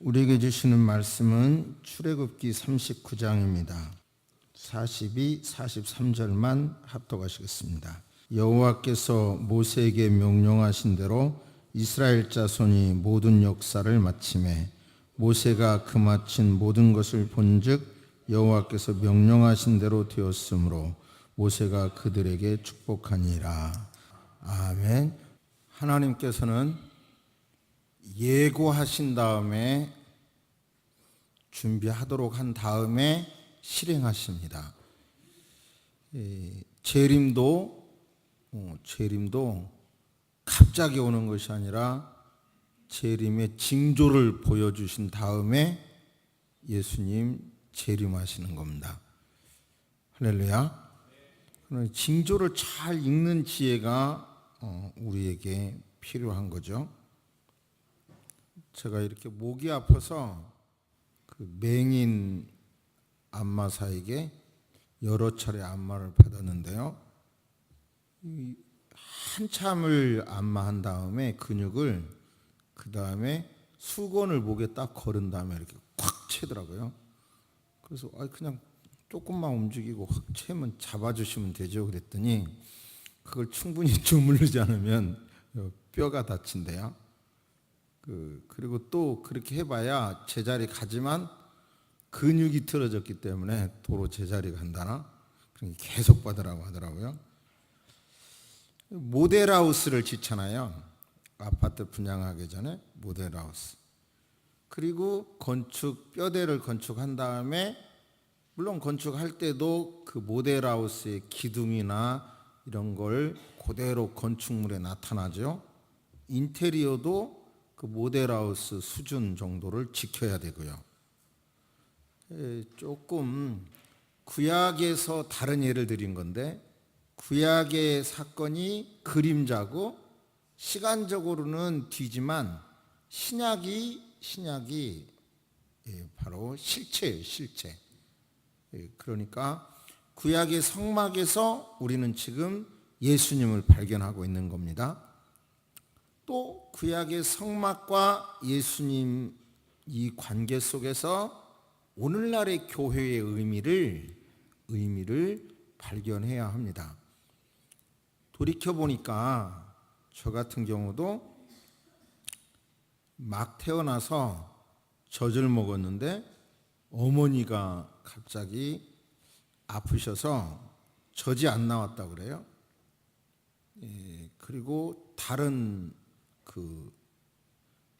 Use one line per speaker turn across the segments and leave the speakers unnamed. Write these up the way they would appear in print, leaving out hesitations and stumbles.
우리에게 주시는 말씀은 출애굽기 39장입니다. 42, 43절만 합독하시겠습니다. 여호와께서 모세에게 명령하신 대로 이스라엘 자손이 모든 역사를 마치매 모세가 그 마친 모든 것을 본즉 여호와께서 명령하신 대로 되었으므로 모세가 그들에게 축복하니라. 아멘. 하나님께서는 예고하신 다음에 준비하도록 한 다음에 실행하십니다. 재림도 갑자기 오는 것이 아니라 재림의 징조를 보여주신 다음에 예수님 재림하시는 겁니다. 할렐루야. 징조를 잘 읽는 지혜가 우리에게 필요한 거죠. 제가 이렇게 목이 아파서 그 맹인 안마사에게 여러 차례 안마를 받았는데요. 한참을 안마한 다음에 근육을 그 다음에 수건을 목에 딱 거른 다음에 이렇게 콱 채더라고요. 그래서 그냥 조금만 움직이고 확 채면 잡아주시면 되죠. 그랬더니 그걸 충분히 주무르지 않으면 뼈가 다친대요. 그리고 또 그렇게 해봐야 제자리 가지만 근육이 틀어졌기 때문에 도로 제자리 간다나 계속 받으라고 하더라고요. 모델하우스를 짓잖아요. 아파트 분양하기 전에 모델하우스. 그리고 뼈대를 건축한 다음에 물론 건축할 때도 그 모델하우스의 기둥이나 이런 걸 그대로 건축물에 나타나죠. 인테리어도 그 모델하우스 수준 정도를 지켜야 되고요. 조금 구약에서 다른 예를 드린 건데 구약의 사건이 그림자고 시간적으로는 뒤지만 신약이 바로 실체예요. 실체. 그러니까 구약의 성막에서 우리는 지금 예수님을 발견하고 있는 겁니다. 또 구약의 성막과 예수님 이 관계 속에서 오늘날의 교회의 의미를 발견해야 합니다. 돌이켜보니까 저 같은 경우도 막 태어나서 젖을 먹었는데 어머니가 갑자기 아프셔서 젖이 안 나왔다고 그래요. 그리고 다른 그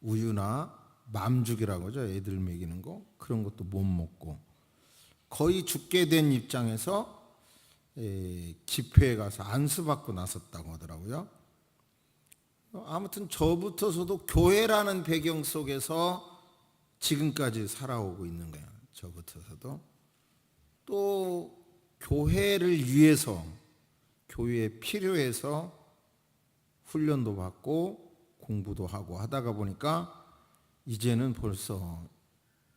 우유나 맘죽이라고 하죠. 애들 먹이는 거. 그런 것도 못 먹고 거의 죽게 된 입장에서 집회에 가서 안수받고 나섰다고 하더라고요. 아무튼 저부터서도 교회라는 배경 속에서 지금까지 살아오고 있는 거예요. 저부터서도. 또 교회를 위해서 교회에 필요해서 훈련도 받고 공부도 하고 하다가 보니까 이제는 벌써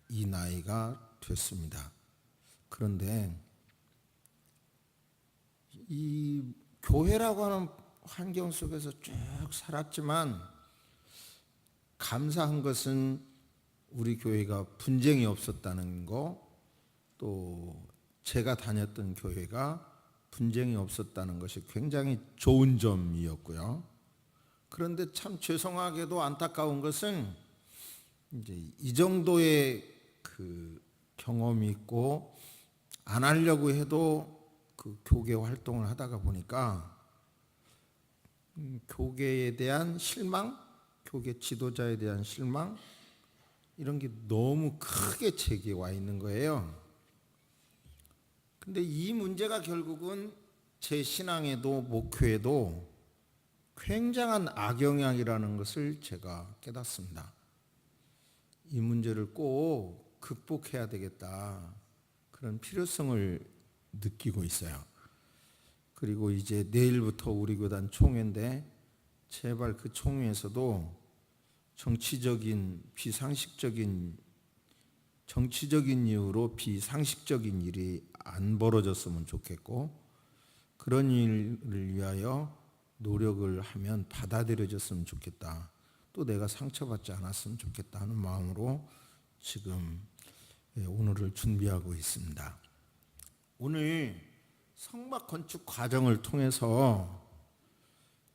이 나이가 됐습니다. 그런데 이 교회라고 하는 환경 속에서 쭉 살았지만 감사한 것은 우리 교회가 분쟁이 없었다는 거, 또 제가 다녔던 교회가 분쟁이 없었다는 것이 굉장히 좋은 점이었고요. 그런데 참 죄송하게도 안타까운 것은 이제 이 정도의 그 경험이 있고 안 하려고 해도 그 교계 활동을 하다가 보니까 교계에 대한 실망, 교계 지도자에 대한 실망 이런 게 너무 크게 제게 와 있는 거예요. 근데 이 문제가 결국은 제 신앙에도 목회에도 굉장한 악영향이라는 것을 제가 깨닫습니다. 이 문제를 꼭 극복해야 되겠다. 그런 필요성을 느끼고 있어요. 그리고 이제 내일부터 우리 교단 총회인데 제발 그 총회에서도 정치적인 이유로 비상식적인 일이 안 벌어졌으면 좋겠고 그런 일을 위하여 노력을 하면 받아들여졌으면 좋겠다. 또 내가 상처받지 않았으면 좋겠다 하는 마음으로 지금 오늘을 준비하고 있습니다. 오늘 성막 건축 과정을 통해서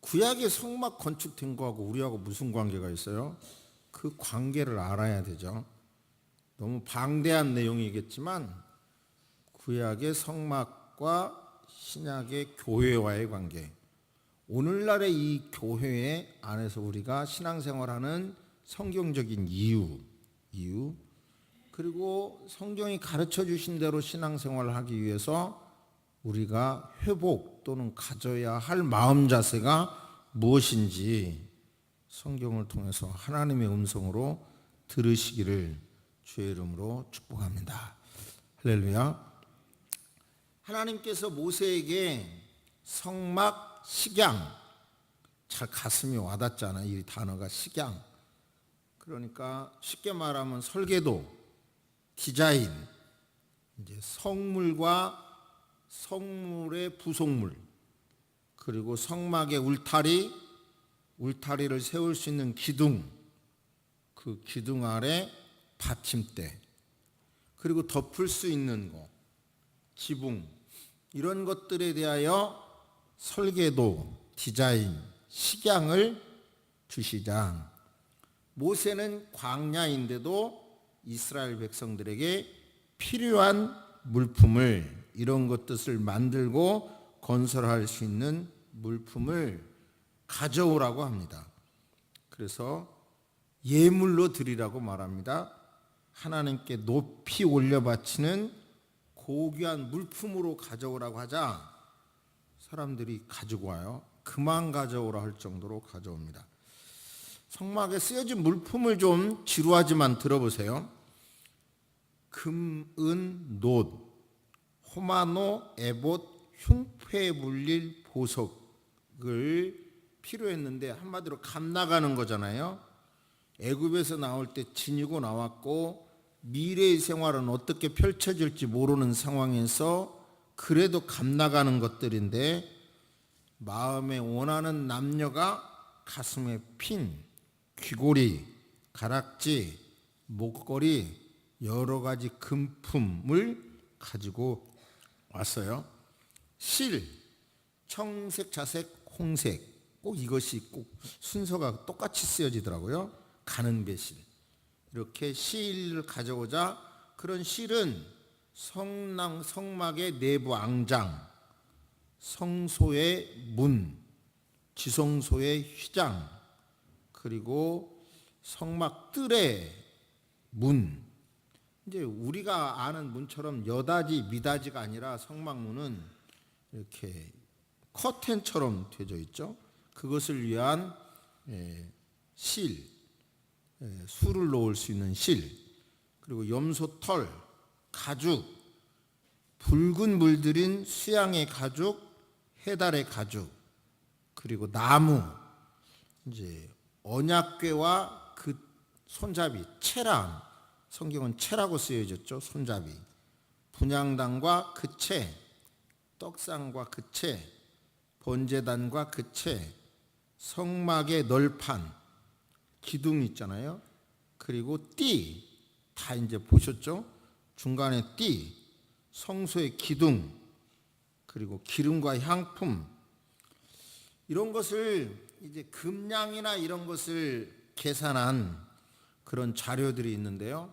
구약의 성막 건축된 거하고 우리하고 무슨 관계가 있어요? 그 관계를 알아야 되죠. 너무 방대한 내용이겠지만 구약의 성막과 신약의 교회와의 관계, 오늘날의 이 교회 안에서 우리가 신앙생활하는 성경적인 이유, 그리고 성경이 가르쳐 주신 대로 신앙생활을 하기 위해서 우리가 회복 또는 가져야 할 마음 자세가 무엇인지 성경을 통해서 하나님의 음성으로 들으시기를 주의 이름으로 축복합니다. 할렐루야. 하나님께서 모세에게 성막 식양, 잘 가슴이 와닿잖아요. 이 단어가 식양. 그러니까 쉽게 말하면 설계도, 디자인, 이제 성물과 성물의 부속물, 그리고 성막의 울타리를 세울 수 있는 기둥, 그 기둥 아래 받침대, 그리고 덮을 수 있는 거, 지붕, 이런 것들에 대하여 설계도, 디자인, 식양을 주시자 모세는 광야인데도 이스라엘 백성들에게 필요한 물품을, 이런 것들을 만들고 건설할 수 있는 물품을 가져오라고 합니다. 그래서 예물로 드리라고 말합니다. 하나님께 높이 올려 바치는 고귀한 물품으로 가져오라고 하자 사람들이 가지고 와요. 그만 가져오라 할 정도로 가져옵니다. 성막에 쓰여진 물품을 좀 지루하지만 들어보세요. 금, 은, 놋, 호마노, 에봇, 흉패물릴 보석을 필요했는데 한마디로 값 나가는 거잖아요. 애굽에서 나올 때 지니고 나왔고 미래의 생활은 어떻게 펼쳐질지 모르는 상황에서 그래도 값 나가는 것들인데 마음에 원하는 남녀가 가슴에 핀 귀고리, 가락지, 목걸이, 여러 가지 금품을 가지고 왔어요. 실, 청색, 자색, 홍색, 꼭 이것이 꼭 순서가 똑같이 쓰여지더라고요. 가는 배실, 이렇게 실을 가져오자 그런 실은 성막의 내부 앙장, 성소의 문, 지성소의 휘장, 그리고 성막 뜰의 문, 이제 우리가 아는 문처럼 여다지 미다지가 아니라 성막문은 이렇게 커튼처럼 되어 있죠. 그것을 위한 실, 술을 넣을 수 있는 실, 그리고 염소털, 가죽, 붉은 물들인 수양의 가죽, 해달의 가죽, 그리고 나무, 이제 언약궤와 그 손잡이, 채랑, 성경은 채라고 쓰여졌죠. 손잡이, 분향단과 그 채, 떡상과 그 채, 번제단과 그 채, 성막의 널판, 기둥 있잖아요. 그리고 띠, 다 이제 보셨죠? 중간에 띠, 성소의 기둥, 그리고 기름과 향품, 이런 것을 이제 금량이나 이런 것을 계산한 그런 자료들이 있는데요.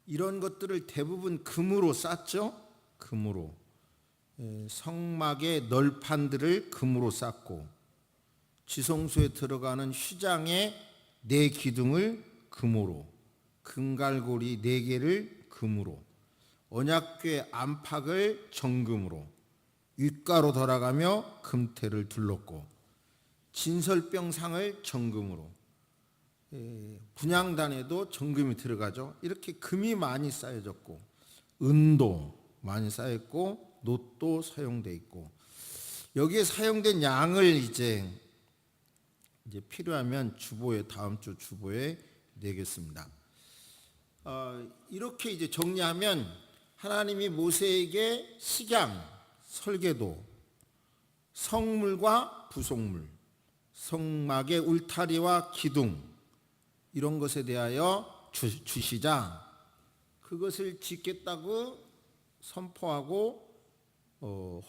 이런 것들을 대부분 금으로 쌌죠. 금으로. 성막의 널판들을 금으로 쌌고 지성소에 들어가는 휘장의 네 기둥을 금으로, 금갈고리 4개를 금으로, 언약궤 안팎을 정금으로, 윗가로 돌아가며 금태를 둘렀고 진설병상을 정금으로, 분향단에도 정금이 들어가죠. 이렇게 금이 많이 쌓여졌고 은도 많이 쌓였고 놋도 사용돼 있고, 여기에 사용된 양을 이제 필요하면 주보에, 다음 주 주보에 내겠습니다. 이렇게 이제 정리하면 하나님이 모세에게 식양, 설계도, 성물과 부속물, 성막의 울타리와 기둥, 이런 것에 대하여 주시자 그것을 짓겠다고 선포하고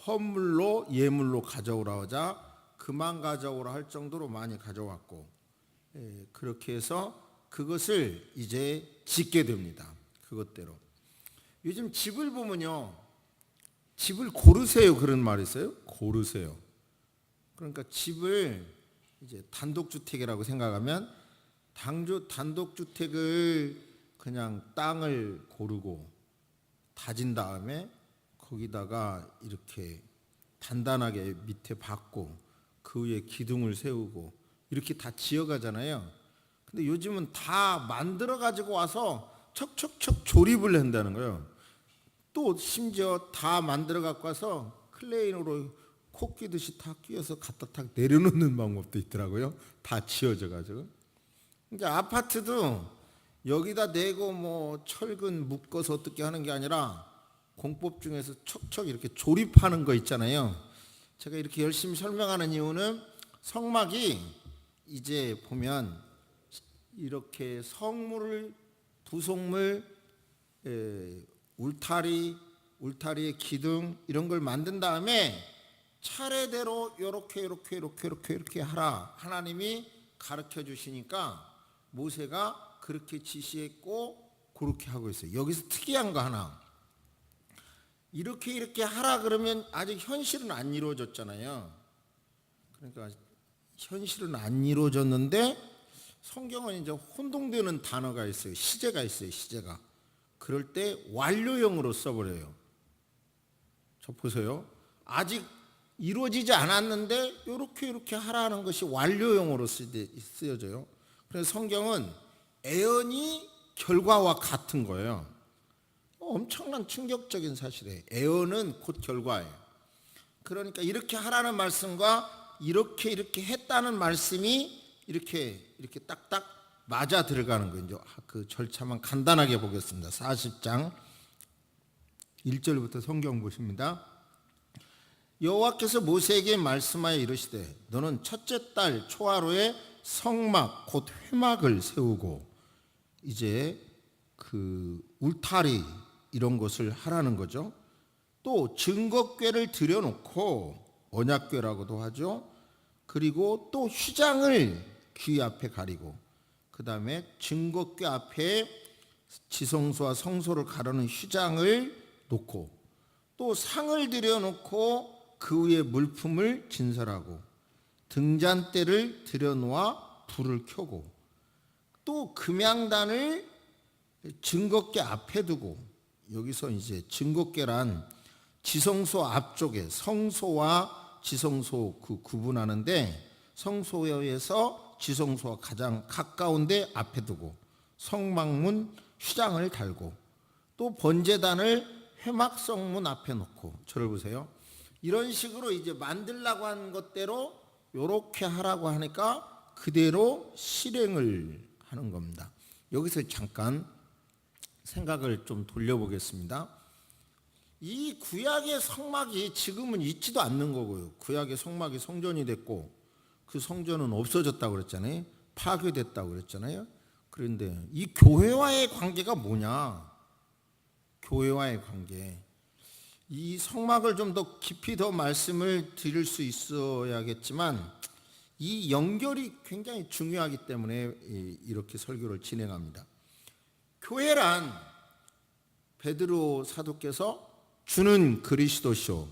헌물로 예물로 가져오라 하자 그만 가져오라 할 정도로 많이 가져왔고, 그렇게 해서 그것을 이제 짓게 됩니다. 그것대로. 요즘 집을 보면요, 집을 고르세요 그런 말이 있어요. 고르세요. 그러니까 집을 이제 단독주택이라고 생각하면 단독주택을 그냥 땅을 고르고 다진 다음에 거기다가 이렇게 단단하게 밑에 박고 그 위에 기둥을 세우고 이렇게 다 지어가잖아요. 근데 요즘은 다 만들어 가지고 와서 척척척 조립을 한다는 거예요. 또 심지어 다 만들어 갖고 와서 클레인으로 코 끼듯이 다 끼워서 갖다 탁 내려놓는 방법도 있더라고요. 다 지어져 가지고. 이제 아파트도 여기다 내고 뭐 철근 묶어서 어떻게 하는 게 아니라 공법 중에서 척척 이렇게 조립하는 거 있잖아요. 제가 이렇게 열심히 설명하는 이유는 성막이 이제 보면 이렇게 성물을 부속물, 울타리의 기둥 이런 걸 만든 다음에 차례대로 이렇게 하라 하나님이 가르쳐 주시니까 모세가 그렇게 지시했고 그렇게 하고 있어요. 여기서 특이한 거 하나, 이렇게 하라 그러면 아직 현실은 안 이루어졌잖아요. 그러니까 현실은 안 이루어졌는데 성경은 이제 혼동되는 단어가 있어요. 시제가 있어요. 시제가. 그럴 때 완료형으로 써버려요. 저 보세요. 아직 이루어지지 않았는데 이렇게 하라는 것이 완료형으로 쓰여져요. 그래서 성경은 애언이 결과와 같은 거예요. 엄청난 충격적인 사실이에요. 애언은 곧 결과예요. 그러니까 이렇게 하라는 말씀과 이렇게 했다는 말씀이 이렇게 딱딱 맞아 들어가는 거예요. 이제 그 절차만 간단하게 보겠습니다. 40장 1절부터 성경 보십니다. 여호와께서 모세에게 말씀하여 이르시되 너는 첫째 달 초하루에 성막 곧 회막을 세우고, 이제 그 울타리 이런 것을 하라는 거죠. 또 증거궤를 들여놓고, 언약궤라고도 하죠. 그리고 또 휘장을 귀 앞에 가리고, 그 다음에 증거궤 앞에 지성소와 성소를 가르는 휘장을 놓고, 또 상을 들여놓고 그 위에 물품을 진설하고, 등잔대를 들여놓아 불을 켜고, 또 금양단을 증거궤 앞에 두고, 여기서 이제 증거궤란 지성소 앞쪽에 성소와 지성소 그 구분하는데, 성소에서 지성소와 가장 가까운데 앞에 두고 성막문 휘장을 달고, 또 번제단을 회막성문 앞에 놓고, 저를 보세요. 이런 식으로 이제 만들라고 한 것대로 요렇게 하라고 하니까 그대로 실행을 하는 겁니다. 여기서 잠깐 생각을 좀 돌려보겠습니다. 이 구약의 성막이 지금은 있지도 않는 거고요. 구약의 성막이 성전이 됐고 그 성전은 없어졌다고 그랬잖아요. 파괴됐다고 그랬잖아요. 그런데 이 교회와의 관계가 뭐냐? 교회와의 관계. 이 성막을 좀 더 깊이 더 말씀을 드릴 수 있어야겠지만 이 연결이 굉장히 중요하기 때문에 이렇게 설교를 진행합니다. 교회란 베드로 사도께서 주는 그리스도시요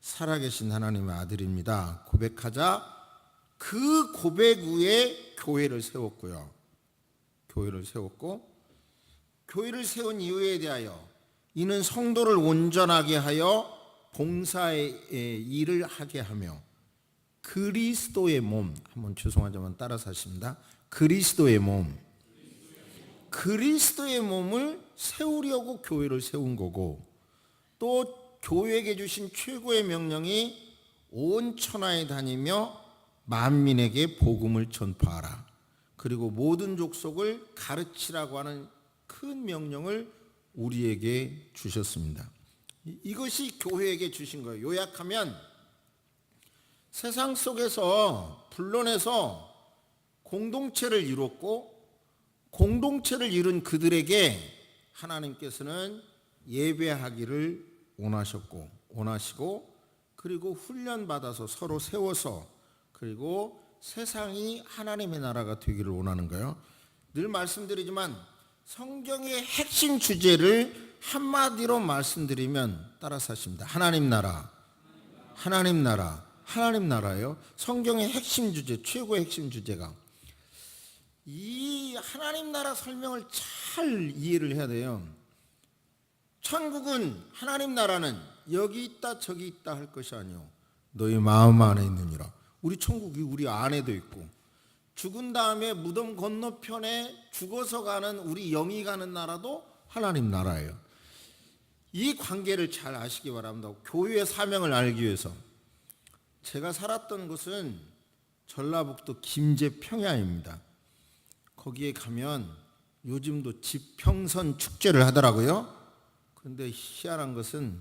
살아계신 하나님의 아들입니다 고백하자 그 고백 위에 교회를 세웠고요. 교회를 세웠고, 교회를 세운 이유에 대하여 이는 성도를 온전하게 하여 봉사의 일을 하게 하며 그리스도의 몸, 한번 죄송하지만 따라서 하십니다. 그리스도의 몸, 그리스도의 몸을 세우려고 교회를 세운 거고, 또 교회에게 주신 최고의 명령이 온 천하에 다니며 만민에게 복음을 전파하라. 그리고 모든 족속을 가르치라고 하는 큰 명령을 우리에게 주셨습니다. 이것이 교회에게 주신 거예요. 요약하면 세상 속에서 불론해서 공동체를 이뤘고, 공동체를 이룬 그들에게 하나님께서는 예배하기를 원하시고 그리고 훈련받아서 서로 세워서 그리고 세상이 하나님의 나라가 되기를 원하는 거예요. 늘 말씀드리지만 성경의 핵심 주제를 한마디로 말씀드리면 따라서 하십니다. 하나님 나라, 하나님 나라, 하나님 나라예요. 성경의 핵심 주제, 최고의 핵심 주제가. 이 하나님 나라 설명을 잘 이해를 해야 돼요. 천국은, 하나님 나라는 여기 있다 저기 있다 할 것이 아니요 너희 마음 안에 있느니라. 우리 천국이 우리 안에도 있고, 죽은 다음에 무덤 건너편에 죽어서 가는 우리 영이 가는 나라도 하나님 나라예요. 이 관계를 잘 아시기 바랍니다. 교회의 사명을 알기 위해서. 제가 살았던 곳은 전라북도 김제 평야입니다. 거기에 가면 요즘도 지평선 축제를 하더라고요. 그런데 희한한 것은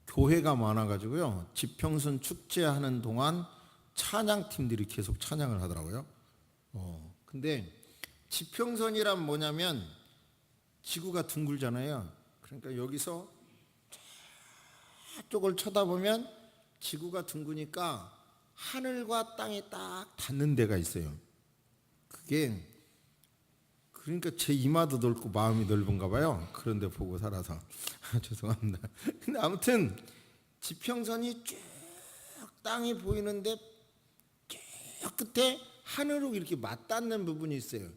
교회가 많아가지고요, 지평선 축제하는 동안 찬양팀들이 계속 찬양을 하더라고요. 근데 지평선이란 뭐냐면 지구가 둥글잖아요. 그러니까 여기서 저쪽을 쳐다보면 지구가 둥그니까 하늘과 땅이 딱 닿는 데가 있어요. 그게 그러니까 제 이마도 넓고 마음이 넓은가 봐요. 그런데 보고 살아서 죄송합니다. 근데 아무튼 지평선이 쭉 땅이 보이는데 쭉 끝에 하늘로 이렇게 맞닿는 부분이 있어요.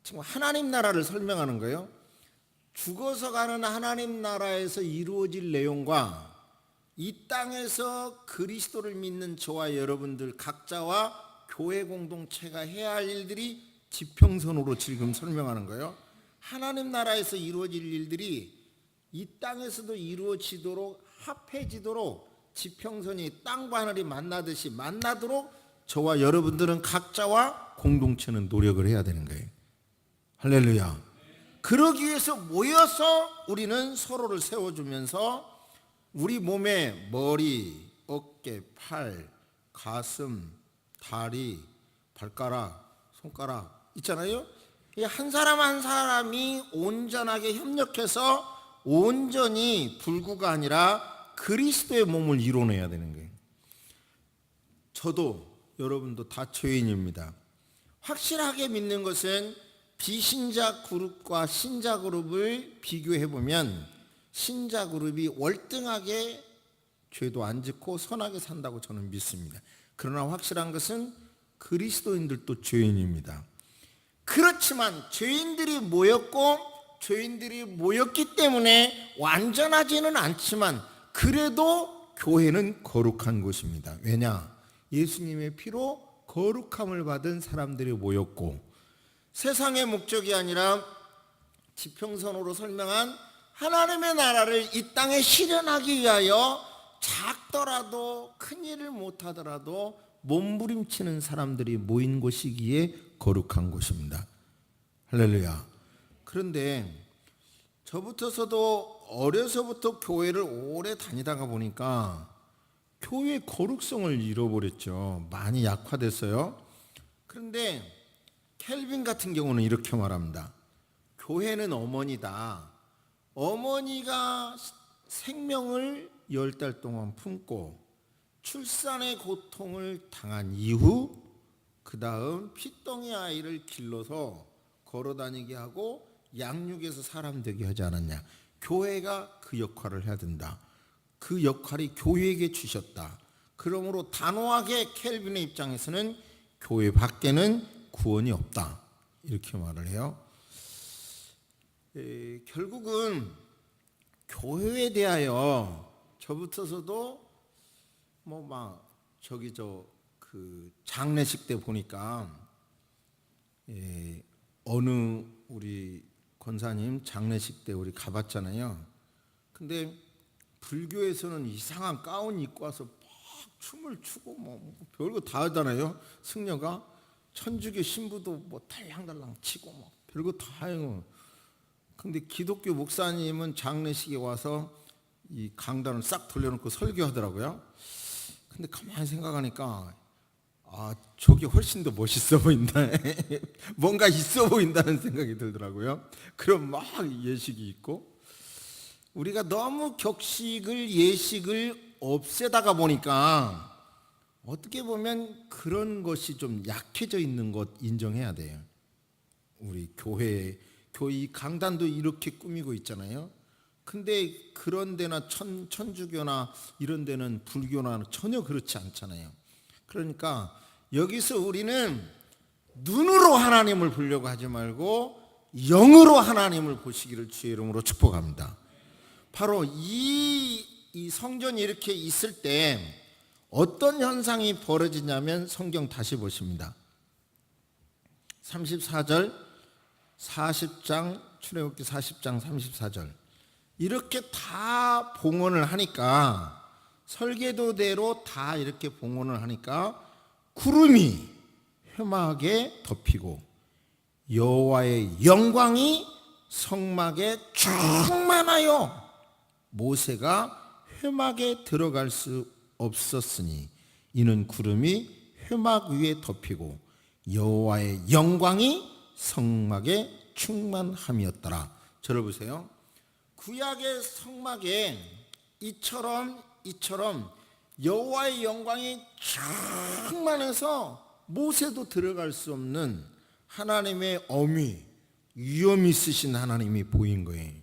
지금 하나님 나라를 설명하는 거예요. 죽어서 가는 하나님 나라에서 이루어질 내용과 이 땅에서 그리스도를 믿는 저와 여러분들 각자와 교회 공동체가 해야 할 일들이 지평선으로 지금 설명하는 거예요. 하나님 나라에서 이루어질 일들이 이 땅에서도 이루어지도록 합해지도록 지평선이 땅과 하늘이 만나듯이 만나도록 저와 여러분들은 각자와 공동체는 노력을 해야 되는 거예요. 할렐루야. 그러기 위해서 모여서 우리는 서로를 세워주면서 우리 몸에 머리, 어깨, 팔, 가슴, 다리, 발가락, 손가락 있잖아요. 한 사람 한 사람이 온전하게 협력해서 온전히 불구가 아니라 그리스도의 몸을 이뤄내야 되는 거예요. 저도 여러분도 다 죄인입니다. 확실하게 믿는 것은 비신자 그룹과 신자 그룹을 비교해 보면 신자 그룹이 월등하게 죄도 안 짓고 선하게 산다고 저는 믿습니다. 그러나 확실한 것은 그리스도인들도 죄인입니다. 그렇지만 죄인들이 모였기 때문에 완전하지는 않지만 그래도 교회는 거룩한 곳입니다. 왜냐? 예수님의 피로 거룩함을 받은 사람들이 모였고, 세상의 목적이 아니라 지평선으로 설명한 하나님의 나라를 이 땅에 실현하기 위하여 작더라도 큰 일을 못하더라도 몸부림치는 사람들이 모인 곳이기에 거룩한 곳입니다. 할렐루야. 그런데 저부터서도 어려서부터 교회를 오래 다니다가 보니까 교회의 거룩성을 잃어버렸죠. 많이 약화됐어요. 그런데 켈빈 같은 경우는 이렇게 말합니다. 교회는 어머니다. 어머니가 생명을 10달 동안 품고 출산의 고통을 당한 이후 그 다음 피덩이 아이를 길러서 걸어다니게 하고 양육해서 사람 되게 하지 않았냐. 교회가 그 역할을 해야 된다. 그 역할이 교회에게 주셨다. 그러므로 단호하게 켈빈의 입장에서는 교회 밖에는 구원이 없다. 이렇게 말을 해요. 결국은 교회에 대하여 저부터서도 그 장례식 때 보니까 어느 우리 권사님 장례식 때 우리 가봤잖아요. 근데 불교에서는 이상한 가운 입고 와서 막 춤을 추고 별거 다 하잖아요. 승려가 천주교 신부도 달랑달랑 치고 별거 다 해요. 근데 기독교 목사님은 장례식에 와서 이 강단을 싹 돌려놓고 설교하더라고요. 근데 가만히 생각하니까 저게 훨씬 더 멋있어 보인다. 뭔가 있어 보인다는 생각이 들더라고요. 그럼 막 예식이 있고, 우리가 너무 격식을 예식을 없애다가 보니까 어떻게 보면 그런 것이 좀 약해져 있는 것 인정해야 돼요. 우리 교회 강단도 이렇게 꾸미고 있잖아요. 근데 그런 데나 천주교나 이런 데는 불교나 전혀 그렇지 않잖아요. 그러니까 여기서 우리는 눈으로 하나님을 보려고 하지 말고 영으로 하나님을 보시기를 주의 이름으로 축복합니다. 바로 이 성전이 이렇게 있을 때 어떤 현상이 벌어지냐면 성경 다시 보십니다. 34절 40장 출애굽기 40장 34절 이렇게 다 봉헌을 하니까 설계도대로 다 이렇게 봉헌을 하니까 구름이 회막에 덮이고 여호와의 영광이 성막에 충만하여 모세가 회막에 들어갈 수 없었으니 이는 구름이 회막 위에 덮이고 여호와의 영광이 성막에 충만함이었더라. 저를 보세요. 구약의 성막에 이처럼 여호와의 영광이 충만해서 모세도 들어갈 수 없는 하나님의 엄위, 위엄이 있으신 하나님이 보인 거예요.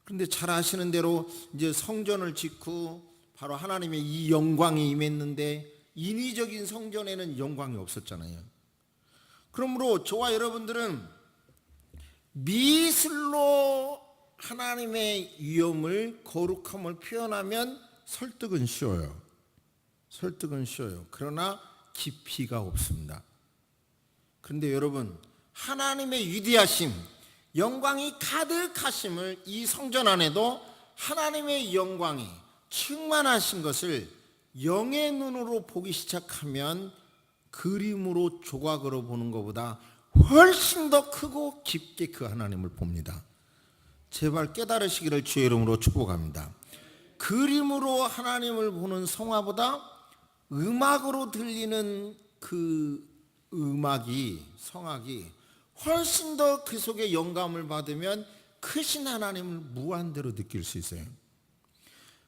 그런데 잘 아시는 대로 이제 성전을 짓고 바로 하나님의 이 영광이 임했는데 인위적인 성전에는 영광이 없었잖아요. 그러므로 저와 여러분들은 미술로 하나님의 위엄을 거룩함을 표현하면 설득은 쉬워요. 그러나 깊이가 없습니다. 그런데 여러분, 하나님의 위대하심, 영광이 가득하심을 이 성전 안에도 하나님의 영광이 충만하신 것을 영의 눈으로 보기 시작하면 그림으로 조각으로 보는 것보다 훨씬 더 크고 깊게 그 하나님을 봅니다. 제발 깨달으시기를 주의 이름으로 축복합니다. 그림으로 하나님을 보는 성화보다 음악으로 들리는 그 성악이 훨씬 더 그 속에 영감을 받으면 크신 하나님을 무한대로 느낄 수 있어요.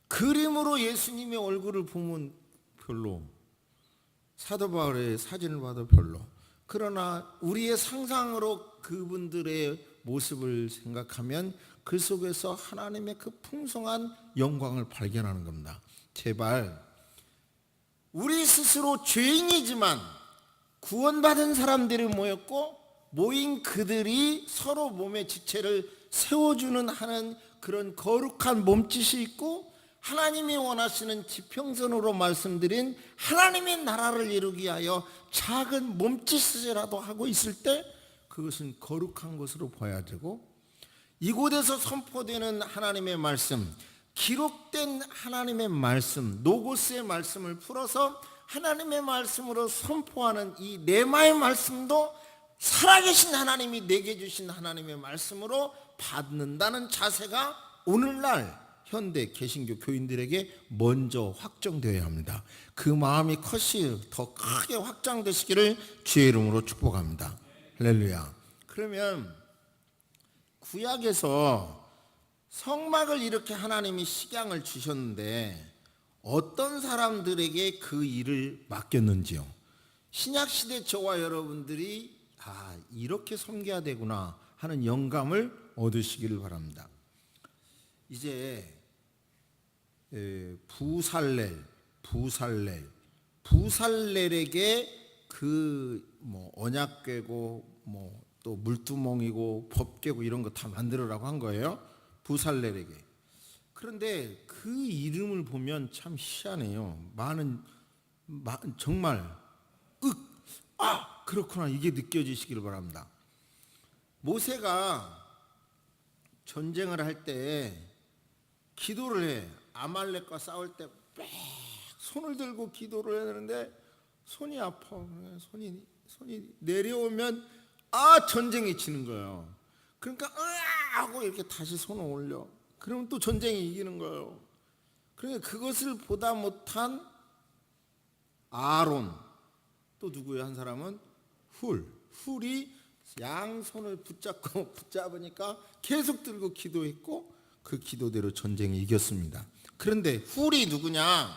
그림으로 예수님의 얼굴을 보면 별로, 사도 바울의 사진을 봐도 별로. 그러나 우리의 상상으로 그분들의 모습을 생각하면 그 속에서 하나님의 그 풍성한 영광을 발견하는 겁니다. 제발 우리 스스로 죄인이지만 구원받은 사람들이 모였고 모인 그들이 서로 몸의 지체를 세워주는 하는 그런 거룩한 몸짓이 있고 하나님이 원하시는 지평선으로 말씀드린 하나님의 나라를 이루기 위하여 작은 몸짓이라도 하고 있을 때 그것은 거룩한 것으로 봐야 되고, 이곳에서 선포되는 하나님의 말씀, 기록된 하나님의 말씀, 노고스의 말씀을 풀어서 하나님의 말씀으로 선포하는 이 레마의 말씀도 살아계신 하나님이 내게 주신 하나님의 말씀으로 받는다는 자세가 오늘날 현대 개신교 교인들에게 먼저 확정되어야 합니다. 그 마음이 컷이 더 크게 확장되시기를 주의 이름으로 축복합니다. 할렐루야. 그러면 구약에서 성막을 이렇게 하나님이 식양을 주셨는데 어떤 사람들에게 그 일을 맡겼는지요? 신약시대 저와 여러분들이 이렇게 섬겨야 되구나 하는 영감을 얻으시기를 바랍니다. 이제 부살렐에게 그 언약궤고 또 물두멍이고 법궤고 이런 거 다 만들으라고 한 거예요. 부살렐에게. 그런데 그 이름을 보면 참 희한해요. 정말 그렇구나 이게 느껴지시기를 바랍니다. 모세가 전쟁을 할 때 기도를 해. 아말렉과 싸울 때 빽 손을 들고 기도를 해야 되는데 손이 아파. 손이 내려오면 전쟁이 지는 거예요. 그러니까 하고 이렇게 다시 손을 올려. 그러면 또 전쟁이 이기는 거예요. 그러니까 그것을 보다 못한 아론, 또 누구예요? 한 사람은 훌이 양손을 붙잡으니까 계속 들고 기도했고 그 기도대로 전쟁에 이겼습니다. 그런데 훌이 누구냐?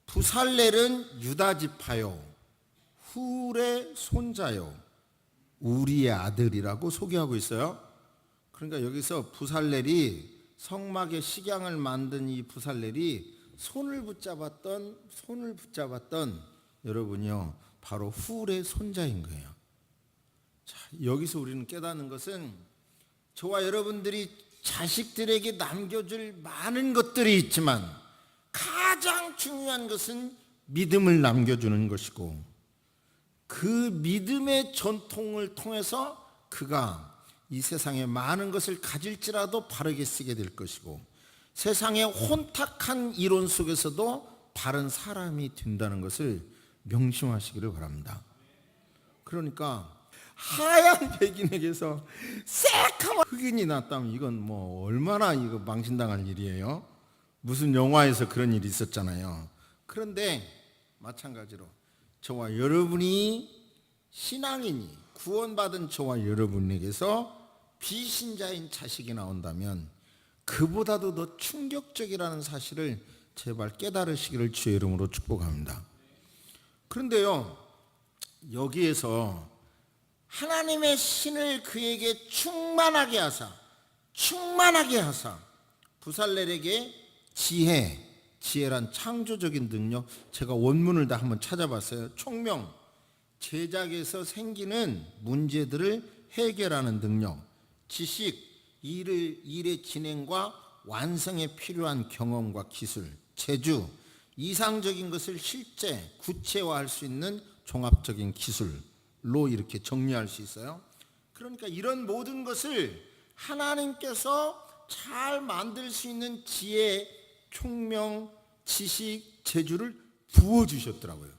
부살렐은 유다 지파요, 훌의 손자요, 우리의 아들이라고 소개하고 있어요. 그러니까 여기서 부살렐이 성막의 식양을 만든 이 부살렐이 손을 붙잡았던 여러분이요, 바로 훌의 손자인 거예요. 자, 여기서 우리는 깨닫는 것은 저와 여러분들이 자식들에게 남겨줄 많은 것들이 있지만 가장 중요한 것은 믿음을 남겨주는 것이고, 그 믿음의 전통을 통해서 그가 이 세상에 많은 것을 가질지라도 바르게 쓰게 될 것이고, 세상의 혼탁한 이론 속에서도 바른 사람이 된다는 것을 명심하시기를 바랍니다. 그러니까 하얀 백인에게서 새카만 흑인이 났다면 이건 뭐 얼마나 이거 망신당할 일이에요. 무슨 영화에서 그런 일이 있었잖아요. 그런데 마찬가지로 저와 여러분이 신앙인이 구원받은 저와 여러분에게서 비신자인 자식이 나온다면 그보다도 더 충격적이라는 사실을 제발 깨달으시기를 주의 이름으로 축복합니다. 그런데요, 여기에서 하나님의 신을 그에게 충만하게 하사 부살렐에게 지혜란 창조적인 능력, 제가 원문을 다 한번 찾아봤어요. 총명, 제작에서 생기는 문제들을 해결하는 능력, 지식, 일의 진행과 완성에 필요한 경험과 기술, 재주, 이상적인 것을 실제 구체화할 수 있는 종합적인 기술로 이렇게 정리할 수 있어요. 그러니까 이런 모든 것을 하나님께서 잘 만들 수 있는 지혜, 총명, 지식, 재주를 부어주셨더라고요.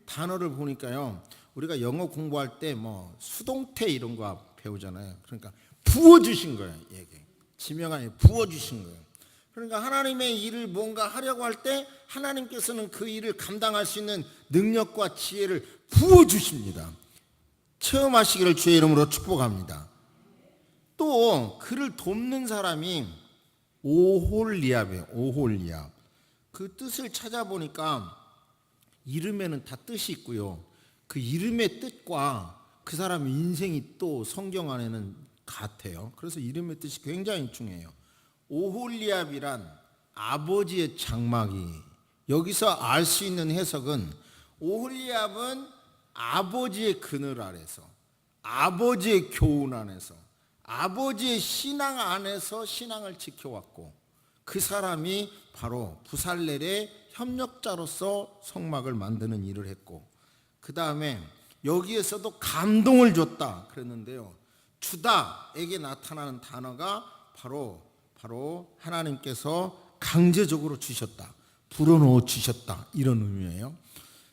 단어를 보니까요, 우리가 영어 공부할 때 뭐 수동태 이런 거 배우잖아요. 그러니까 부어주신 거예요. 얘게 지명하에 부어주신 거예요. 그러니까 하나님의 일을 뭔가 하려고 할 때 하나님께서는 그 일을 감당할 수 있는 능력과 지혜를 부어주십니다. 체험하시기를 주의 이름으로 축복합니다. 또 그를 돕는 사람이 오홀리압이에요. 오홀리압. 그 뜻을 찾아보니까 이름에는 다 뜻이 있고요, 그 이름의 뜻과 그 사람의 인생이 또 성경 안에는 같아요. 그래서 이름의 뜻이 굉장히 중요해요. 오홀리압이란 아버지의 장막이, 여기서 알 수 있는 해석은 오홀리압은 아버지의 그늘 아래서, 아버지의 교훈 안에서, 아버지의 신앙 안에서 신앙을 지켜왔고, 그 사람이 바로 부살렐의 협력자로서 성막을 만드는 일을 했고, 그 다음에 여기에서도 감동을 줬다 그랬는데요, 주다에게 나타나는 단어가 바로 하나님께서 강제적으로 주셨다, 불어넣어 주셨다, 이런 의미예요.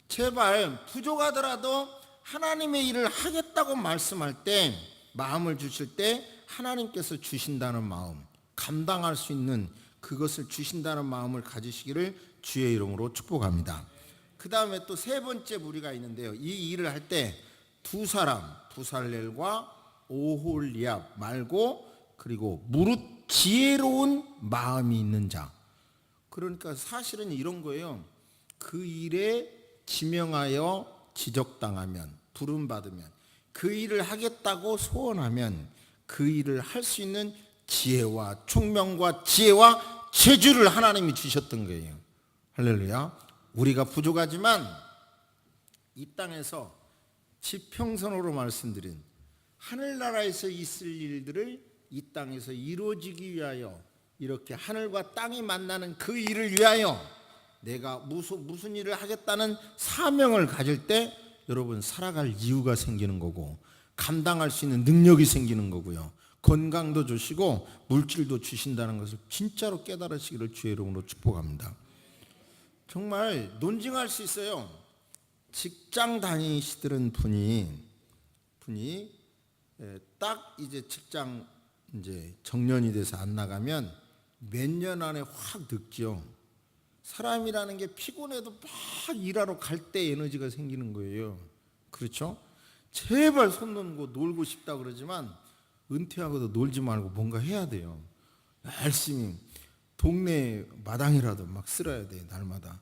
제발 부족하더라도 하나님의 일을 하겠다고 말씀할 때, 마음을 주실 때 하나님께서 주신다는 마음, 감당할 수 있는 그것을 주신다는 마음을 가지시기를 주의 이름으로 축복합니다. 그 다음에 또 세 번째 무리가 있는데요, 이 일을 할 때 두 사람, 부살렐과 오홀리압 말고, 그리고 무릇 지혜로운 마음이 있는 자. 그러니까 사실은 이런 거예요. 그 일에 지명하여 지적당하면, 부름받으면, 그 일을 하겠다고 소원하면 그 일을 할 수 있는 지혜와 총명과 지혜와 재주를 하나님이 주셨던 거예요. 할렐루야. 우리가 부족하지만 이 땅에서 지평선으로 말씀드린 하늘나라에서 있을 일들을 이 땅에서 이루어지기 위하여, 이렇게 하늘과 땅이 만나는 그 일을 위하여 내가 무슨 일을 하겠다는 사명을 가질 때 여러분 살아갈 이유가 생기는 거고, 감당할 수 있는 능력이 생기는 거고요, 건강도 주시고 물질도 주신다는 것을 진짜로 깨달으시기를 주의 이름으로 축복합니다. 정말 논증할 수 있어요. 직장 다니시던 분이 딱 이제 직장 이제 정년이 돼서 안 나가면 몇 년 안에 확 늙죠. 사람이라는 게 피곤해도 막 일하러 갈 때 에너지가 생기는 거예요. 그렇죠? 제발 손 놓고 놀고 싶다 그러지만 은퇴하고도 놀지 말고 뭔가 해야 돼요. 열심히 동네 마당이라도 막 쓸어야 돼. 날마다.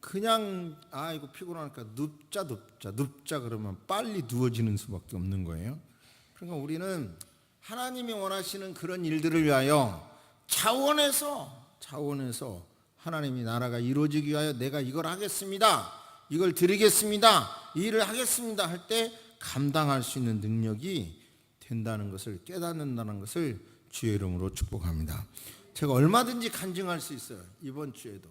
그냥 이거 피곤하니까 눕자 그러면 빨리 누워지는 수밖에 없는 거예요. 그러니까 우리는 하나님이 원하시는 그런 일들을 위하여 자원해서 하나님이 나라가 이루어지기 위하여 내가 이걸 하겠습니다, 이걸 드리겠습니다, 이 일을 하겠습니다 할 때 감당할 수 있는 능력이 된다는 것을 깨닫는다는 것을 주의 이름으로 축복합니다. 제가 얼마든지 간증할 수 있어요. 이번 주에도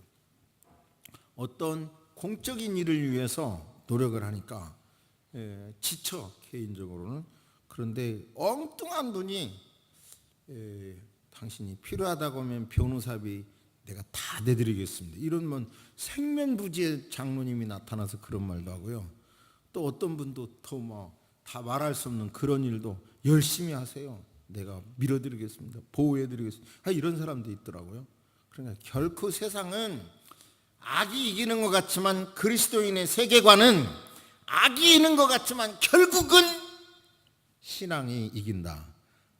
어떤 공적인 일을 위해서 노력을 하니까 지쳐, 개인적으로는. 그런데 엉뚱한 돈이 당신이 필요하다고 하면 변호사비 내가 다 내드리겠습니다, 이러면 생면부지의 장로님이 나타나서 그런 말도 하고요. 또 어떤 분도 더 다 말할 수 없는 그런 일도 열심히 하세요, 내가 밀어드리겠습니다, 보호해드리겠습니다, 이런 사람도 있더라고요. 그러니까 결코 세상은 악이 이기는 것 같지만, 그리스도인의 세계관은 악이 이기는 것 같지만 결국은 신앙이 이긴다,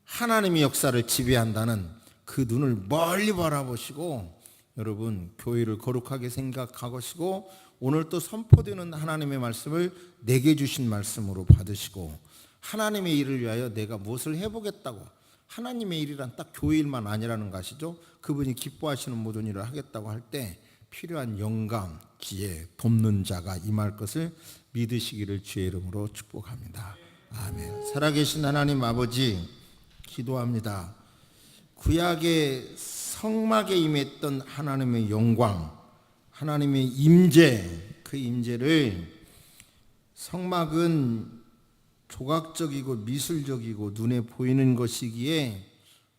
하나님의 역사를 지배한다는 그 눈을 멀리 바라보시고 여러분 교회를 거룩하게 생각하시고 오늘 또 선포되는 하나님의 말씀을 내게 주신 말씀으로 받으시고 하나님의 일을 위하여 내가 무엇을 해보겠다고, 하나님의 일이란 딱 교회 일만 아니라는 거 아시죠? 그분이 기뻐하시는 모든 일을 하겠다고 할 때 필요한 영감, 지혜, 돕는 자가 임할 것을 믿으시기를 주의 이름으로 축복합니다. 아멘. 살아계신 하나님 아버지, 기도합니다. 구약의 성막에 임했던 하나님의 영광, 하나님의 임재, 그 임재를, 성막은 조각적이고 미술적이고 눈에 보이는 것이기에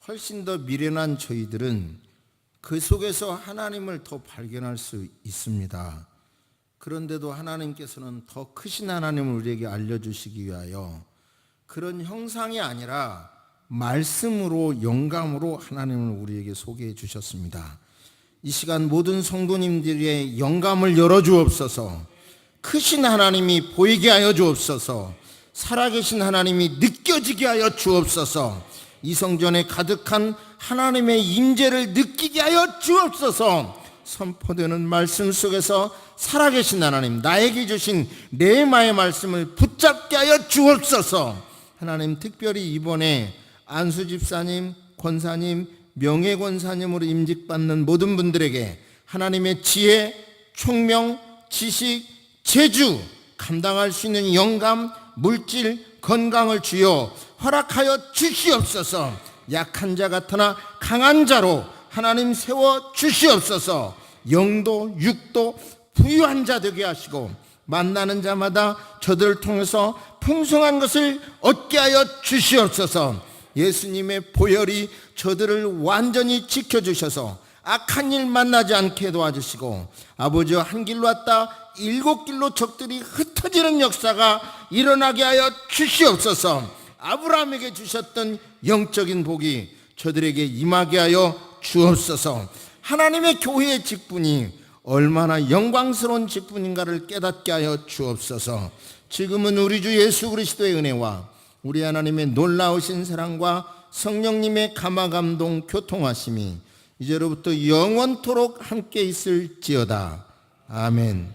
훨씬 더 미련한 저희들은 그 속에서 하나님을 더 발견할 수 있습니다. 그런데도 하나님께서는 더 크신 하나님을 우리에게 알려주시기 위하여 그런 형상이 아니라 말씀으로, 영감으로 하나님을 우리에게 소개해 주셨습니다. 이 시간 모든 성도님들의 영감을 열어주옵소서. 크신 하나님이 보이게 하여 주옵소서. 살아계신 하나님이 느껴지게 하여 주옵소서. 이 성전에 가득한 하나님의 임재를 느끼게 하여 주옵소서. 선포되는 말씀 속에서 살아계신 하나님, 나에게 주신 레마의 말씀을 붙잡게 하여 주옵소서. 하나님, 특별히 이번에 안수 집사님, 권사님, 명예권사님으로 임직받는 모든 분들에게 하나님의 지혜, 총명, 지식, 재주, 감당할 수 있는 영감, 물질, 건강을 주여 허락하여 주시옵소서. 약한 자 같으나 강한 자로 하나님 세워 주시옵소서. 영도 육도 부유한 자 되게 하시고 만나는 자마다 저들을 통해서 풍성한 것을 얻게 하여 주시옵소서. 예수님의 보혈이 저들을 완전히 지켜주셔서 악한 일 만나지 않게 도와주시고 아버지와 한 길로 왔다 7길로 적들이 흩어지는 역사가 일어나게 하여 주시옵소서. 아브라함에게 주셨던 영적인 복이 저들에게 임하게 하여 주옵소서. 하나님의 교회의 직분이 얼마나 영광스러운 직분인가를 깨닫게 하여 주옵소서. 지금은 우리 주 예수 그리스도의 은혜와 우리 하나님의 놀라우신 사랑과 성령님의 감화감동 교통하심이 이제로부터 영원토록 함께 있을지어다. 아멘.